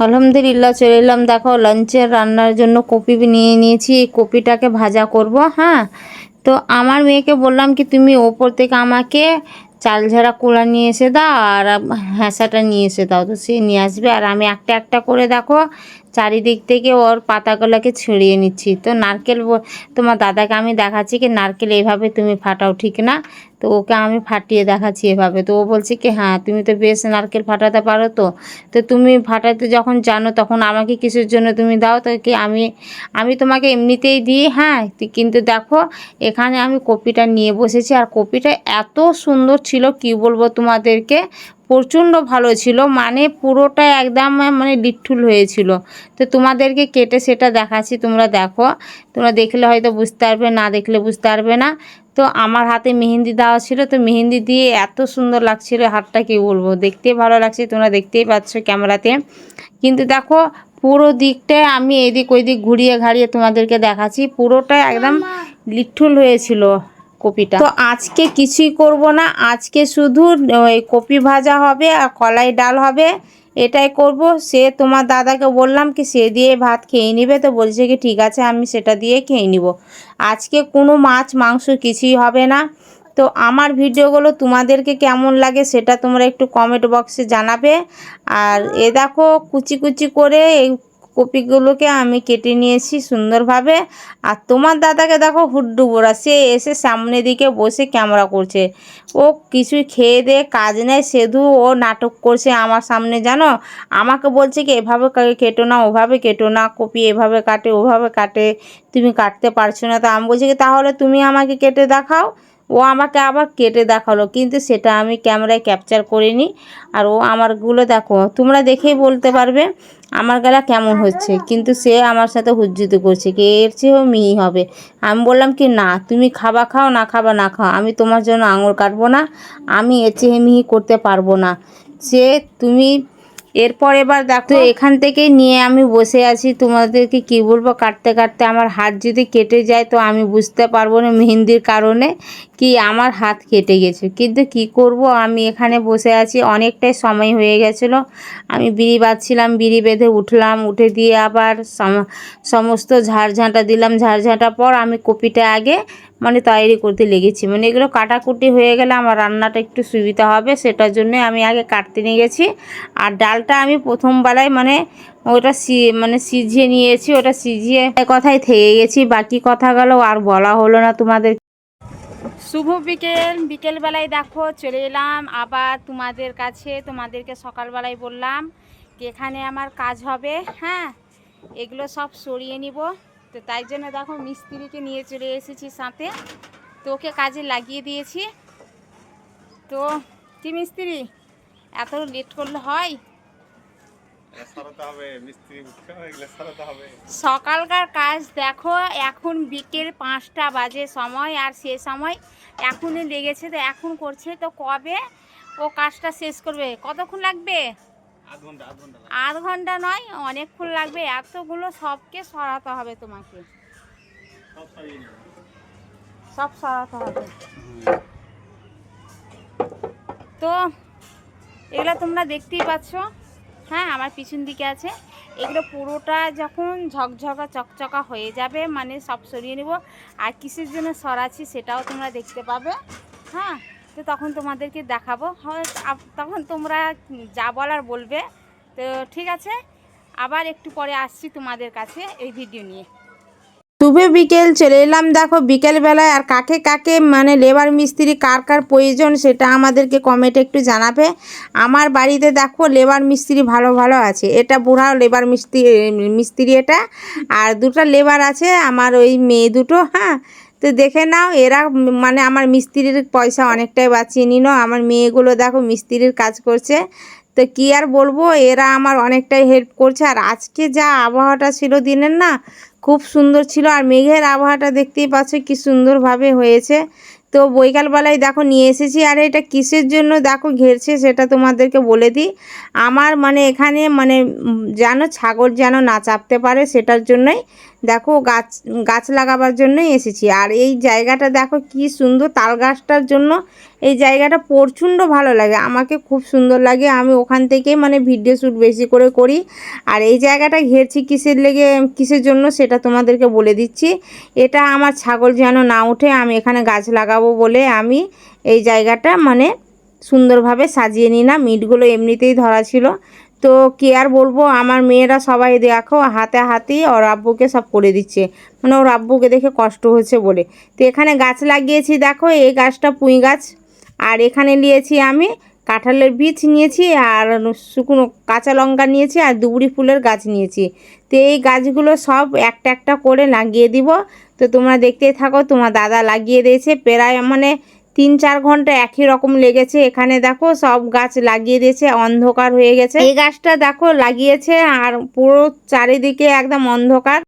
আলহামদুলিল্লাহ চলে এলাম। দেখো লাঞ্চের রান্নার জন্য কপি নিয়ে নিয়েছি। এই কপিটাকে ভাজা করব। হ্যাঁ, তো আমার মেয়েকে বললাম কি তুমি ওপর থেকে আমাকে চাল ঝাড়া কুড়া নিয়ে এসে দাও আর হ্যাঁসাটা নিয়ে এসে দাও। তো সে নিয়ে আসবে আর আমি একটা একটা করে দেখো চারিদিক থেকে ওর পাতাগুলোকে ছড়িয়ে নিচ্ছি। তো নারকেল তোমার দাদাকে আমি দেখাচ্ছি কি নারকেল এইভাবে তুমি ফাটাও, ঠিক না? তো ওকে আমি ফাটিয়ে দেখাচ্ছি এভাবে। তো ও বলছে কি হ্যাঁ তুমি তো বেশ নারকেল ফাটাতে পারো। তো তো তুমি ফাটাতে যখন জানো তখন আমাকে কিসের জন্য তুমি দাও? তো কি আমি আমি তোমাকে এমনিতেই দিই। হ্যাঁ, কিন্তু দেখো এখানে আমি কপিটা নিয়ে বসেছি আর কপিটা এত সুন্দর ছিল কি বলবো তোমাদেরকে, প্রচণ্ড ভালো ছিল, মানে পুরোটা একদম মানে লিট্ঠুল হয়েছিল। তো তোমাদেরকে কেটে সেটা দেখাচ্ছি, তোমরা দেখো। তোমরা দেখলে হয়তো বুঝতে পারবে, না দেখলে বুঝতে পারবে না। তো আমার হাতে মেহেন্দি দেওয়া ছিল, তো মেহেন্দি দিয়ে এত সুন্দর লাগছিল হাতটা কি বলবো, দেখতেই ভালো লাগছে, তোমরা দেখতেই পাচ্ছ ক্যামেরাতে। কিন্তু দেখো পুরো দিকটায় আমি এদিক ওইদিক ঘুরিয়ে ঘাড়িয়ে তোমাদেরকে দেখাচ্ছি, পুরোটা একদম লিট্ঠুল হয়েছিল কপিটা। তো আজকে কিছুই করব না, আজকে শুধু ওই কপি ভাজা হবে আর কলাই ডাল হবে, এটাই করব। সে তোমার দাদাকে বললাম কি সে দিয়ে ভাত খেয়ে নিবে, তো বলছে কি ঠিক আছে আমি সেটা দিয়ে খেয়ে নিব। আজকে কোনো মাছ মাংস কিছুই হবে না। তো আমার ভিডিওগুলো তোমাদেরকে কেমন লাগে সেটা তোমরা একটু কমেন্ট বক্সে জানাবে। আর এ দেখো কুচি কুচি করে এই কপিগুলোকে আমি কেটে নিয়েছি সুন্দরভাবে। আর তোমার দাদাকে দেখো হুড্ডু বোড়া, সে এসে সামনে দিকে বসে ক্যামেরা করছে। ও কিছুই খেয়ে দিয়ে কাজ নেই, শুধু ও নাটক করছে আমার সামনে, জানো। আমাকে বলছে কি এভাবে কেটো না, ওভাবে কেটো না, কপি এভাবে কাটে ওভাবে কাটে, তুমি কাটতে পারছো না। তো আমি বলছি কি তাহলে তুমি আমাকে কেটে দেখাও। ও আমাকে আবার কেটে দেখালো, কিন্তু সেটা আমি ক্যামেরায় ক্যাপচার করিনি। আর ও আমারগুলো দেখো, তোমরা দেখেই বলতে পারবে আমার গলা কেমন হচ্ছে। কিন্তু সে আমার সাথে হুজ্জুতি করছে কি এর চেয়েও মিহি হবে। আমি বললাম কি না তুমি খাবা খাও, না খাবা না খাও, আমি তোমার জন্য আঙুল কাটবো না, আমি এর চেয়ে মিহি করতে পারবো না। সে তুমি এরপর এবার দেখো এখান থেকে নিয়ে আমি বসে আছি, তোমাদেরকে কি বলবো, কাটতে কাটতে আমার হাত যদি কেটে যায় তো আমি বুঝতে পারবো না মেহেন্দির কারণে কি আমার হাত কেটে গেছে। কিন্তু কি করব, আমি এখানে বসে আছি, অনেকটাই সময় হয়ে গেছিলো। আমি বিড়ি বাঁধছিলাম, বিড়ি বেঁধে উঠলাম, উঠে দিয়ে আবার সমস্ত ঝাড়ঝাঁটা দিলাম, ঝাড়ঝাঁটা পর আমি কপিটা আগে মানে তৈরি করতে লেগেছি। মানে এগুলো কাটাকুটি হয়ে গেলে আমার রান্নাটা একটু সুবিধা হবে, সেটার জন্য আমি আগে কাটতে নিয়ে গেছি। আর ডালটা আমি প্রথমবেলায় মানে ওটা মানে সিঝিয়ে নিয়েছি, ওটা সিঝিয়ে কথাই থেকে গেছি, বাকি কথাগুলো আর বলা হলো না তোমাদের। শুভ বিকেল, বিকেলবেলায় দেখো চলে এলাম আবার তোমাদের কাছে। তোমাদেরকে সকালবেলায় বললাম কি এখানে আমার কাজ হবে। হ্যাঁ, এগুলো সব সরিয়ে নিব। তো তাই জন্য দেখো মিস্ত্রিকে নিয়ে চলে এসেছি সাথে, তো ওকে কাজে লাগিয়ে দিয়েছি। তো কি মিস্ত্রি এত লেট করলে হয়? সকালকার কাজ দেখো, এখন বিকেল 5টা বাজে সময়, আর সে সময় এখনই লেগেছে, তো এখন করছে। তো কবে ও কাজটা শেষ করবে? কতক্ষণ লাগবে? আধ ঘন্টা নয়, অনেকক্ষণ লাগবে। এতগুলো সবকে সরাতে হবে, তোমাকে সব সরাতে হবে। তো এগুলো তোমরা দেখতেই পাচ্ছ। হ্যাঁ, আমার পিছন দিকে আছে। এগুলো পুরোটা যখন ঝকঝকা চকচকা হয়ে যাবে মানে সব সরিয়ে নেব। আর কিসের জন্য সরাচ্ছি সেটাও তোমরা দেখতে পাবে। হ্যাঁ, তো তখন তোমাদেরকে দেখাবো, তখন তোমরা যা বলার বলবে। তো ঠিক আছে, আবার একটু পরে আসছি তোমাদের কাছে এই ভিডিও নিয়ে। শুভ বিকেল চলে এলাম দেখো বিকেলবেলায়। আর কাকে কাকে মানে লেবার মিস্ত্রি কার কার প্রয়োজন সেটা আমাদেরকে কমেন্টে একটু জানাবে। আমার বাড়িতে দেখো লেবার মিস্ত্রি ভালো ভালো আছে, এটা বুড়া লেবার মিস্ত্রি এটা, আর দুটো লেবার আছে আমার ওই মেয়ে দুটো। হ্যাঁ, তো দেখে নাও এরা মানে আমার মিস্ত্রির পয়সা অনেকটাই বাঁচিয়ে নিল। আমার মেয়েগুলো দেখো মিস্ত্রির কাজ করছে। তো কী আর বলবো, এরা আমার অনেকটাই হেল্প করছে। আর আজকে যা আবহাওয়াটা ছিল দিনের, না খুব সুন্দর ছিল। আর মেঘের আবহাওয়াটা দেখতেই পাচ্ছ কি সুন্দরভাবে হয়েছে। তো বৈকালবেলায় দেখো নিয়ে এসেছি। আর এটা কিসের জন্য দেখো ঘেরছে সেটা তোমাদেরকে বলে দিই। আমার মানে এখানে মানে যেন ছাগল যেন না চাপতে পারে সেটার জন্যই। দেখো গাছ গাছ লাগাবার জন্যই এসেছি। আর এই জায়গাটা দেখো কি সুন্দর, তাল গাছটার জন্য এই জায়গাটা প্রচণ্ড ভালো লাগে, আমাকে খুব সুন্দর লাগে। আমি ওখান থেকেই মানে ভিডিও শ্যুট বেশি করে করি। আর এই জায়গাটা ঘেরছি কিসের জন্য সেটা তোমাদেরকে বলে দিচ্ছি। এটা আমার ছাগল যেন না উঠে, আমি এখানে গাছ লাগাবো বলে আমি এই জায়গাটা মানে সুন্দরভাবে সাজিয়ে নিলাম। ইটগুলো এমনিতেই ধরা ছিল। তো কি আর বলবো, আমার মেয়েরা সবাই দেখো হাতে হাতে ওর আব্বুকে সব করে দিচ্ছে, মানে ওর আব্বুকে দেখে কষ্ট হচ্ছে বলে। তো এখানে গাছ লাগিয়েছি, দেখো এই গাছটা পুঁই গাছ। আর এখানে নিয়েছি আমি কাঁঠালের বীজ নিয়েছি, আর শুকনো কাঁচা লঙ্কা নিয়েছি, আর দুবড়ি ফুলের গাছ নিয়েছি। তো এই গাছগুলো সব একটা একটা করে লাগিয়ে দিব। তো তোমরা দেখতেই থাকো, তোমার দাদা লাগিয়ে দিয়েছে প্রায় মানে 3-4 ঘন্টা একই রকম লেগেছে। এখানে দেখো সব গাছ লাগিয়ে দিয়েছে, অন্ধকার হয়ে গেছে। এই গাছটা দেখো লাগিয়েছে আর পুরো চারিদিকে একদম অন্ধকার।